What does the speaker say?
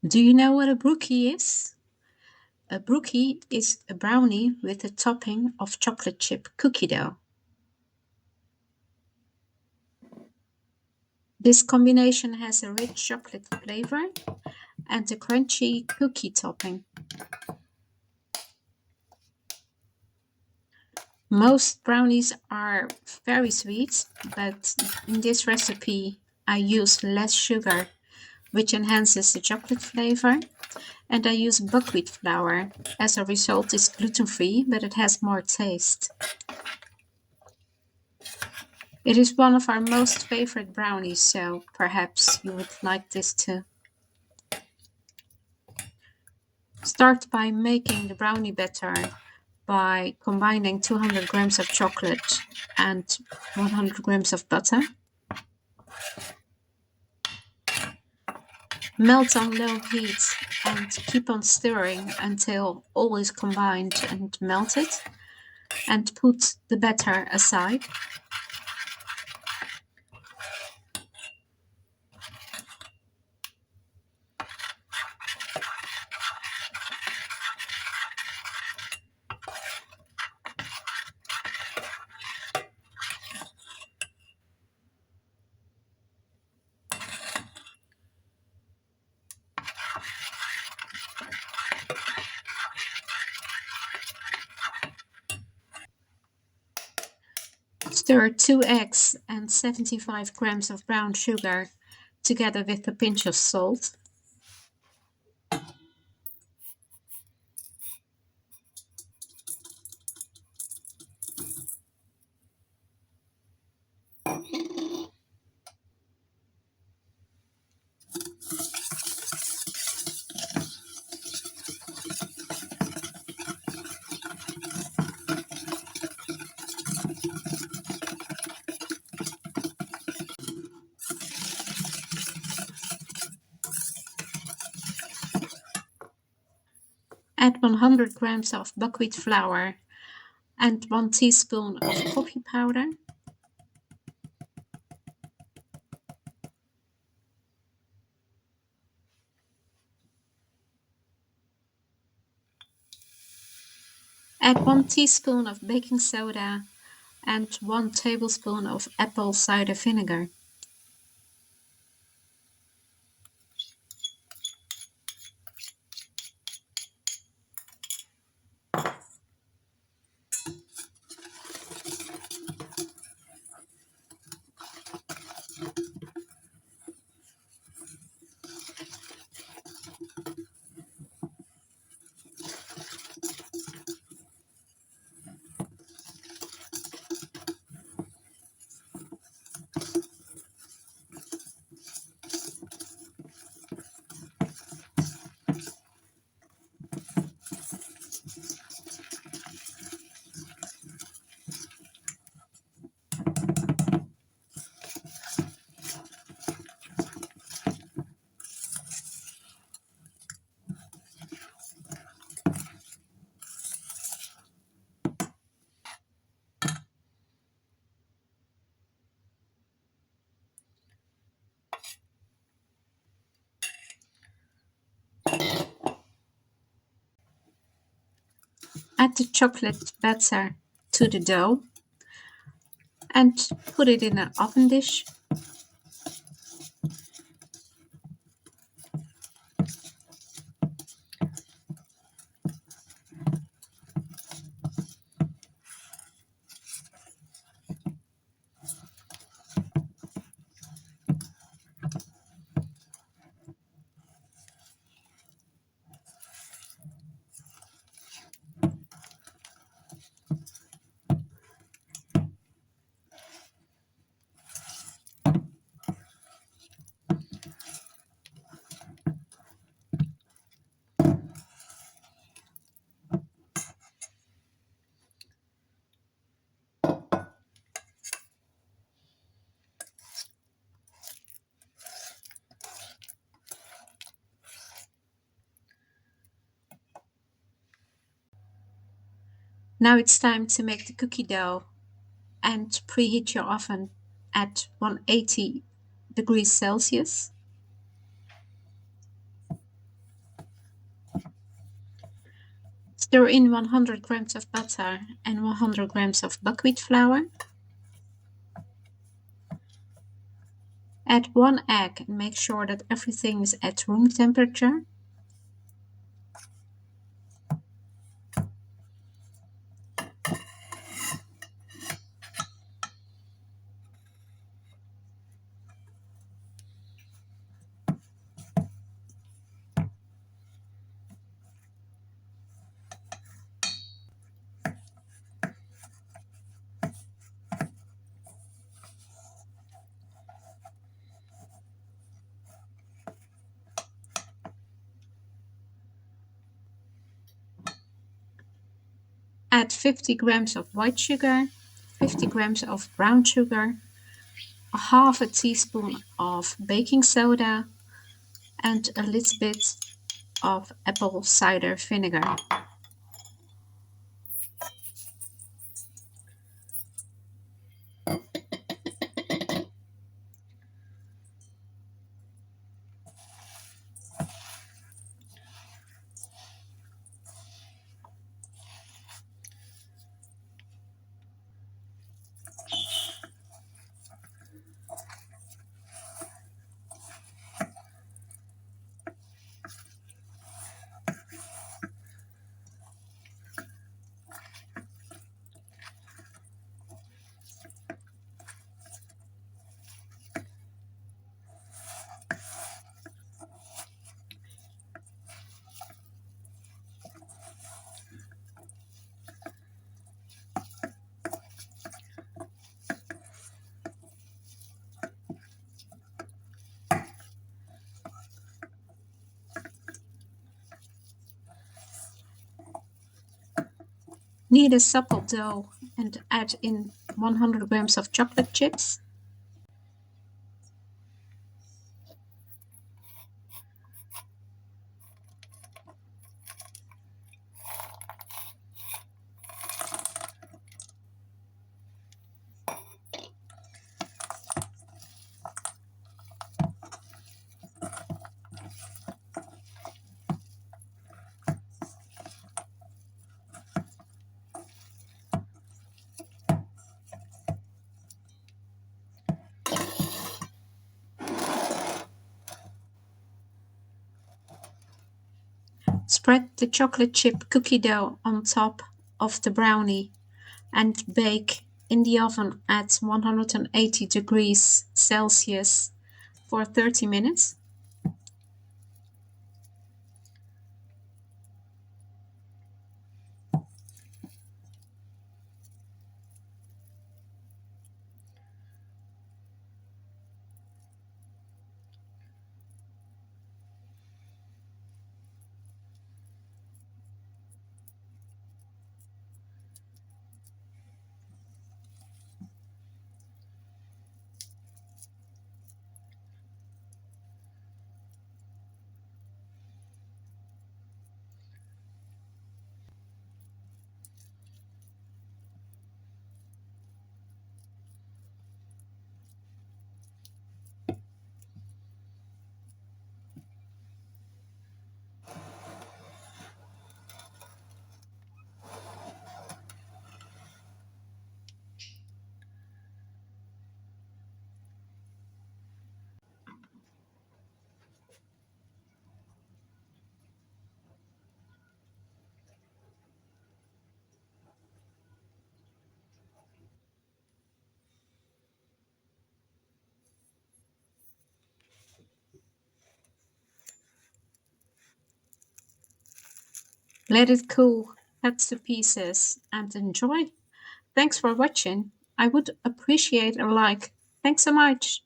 Do you know what a brookie is? A brookie is a brownie with a topping of chocolate chip cookie dough. This combination has a rich chocolate flavor and a crunchy cookie topping. Most brownies are very sweet, but in this recipe I use less sugar, which enhances the chocolate flavor, and I use buckwheat flour. As a result, it's gluten-free, but it has more taste. It is one of our most favorite brownies, so perhaps you would like this too. Start by making the brownie batter by combining 200 grams of chocolate and 100 grams of butter. Melt on low heat and keep on stirring until all is combined and melted, and put the batter aside. Stir 2 eggs and 75 grams of brown sugar together with a pinch of salt. Add 100 grams of buckwheat flour and 1 teaspoon of coffee powder. Add 1 teaspoon of baking soda and 1 tablespoon of apple cider vinegar. Add the chocolate batter to the dough and put it in an oven dish. Now it's time to make the cookie dough and preheat your oven at 180 degrees Celsius. Stir in 100 grams of butter and 100 grams of buckwheat flour. Add 1 egg and make sure that everything is at room temperature. Add 50 grams of white sugar, 50 grams of brown sugar, a half a teaspoon of baking soda, and a little bit of apple cider vinegar. Knead a supple dough and add in 100 grams of chocolate chips. Spread the chocolate chip cookie dough on top of the brownie and bake in the oven at 180 degrees Celsius for 30 minutes. Let it cool, cut to pieces, and enjoy. Thanks for watching. I would appreciate a like. Thanks so much.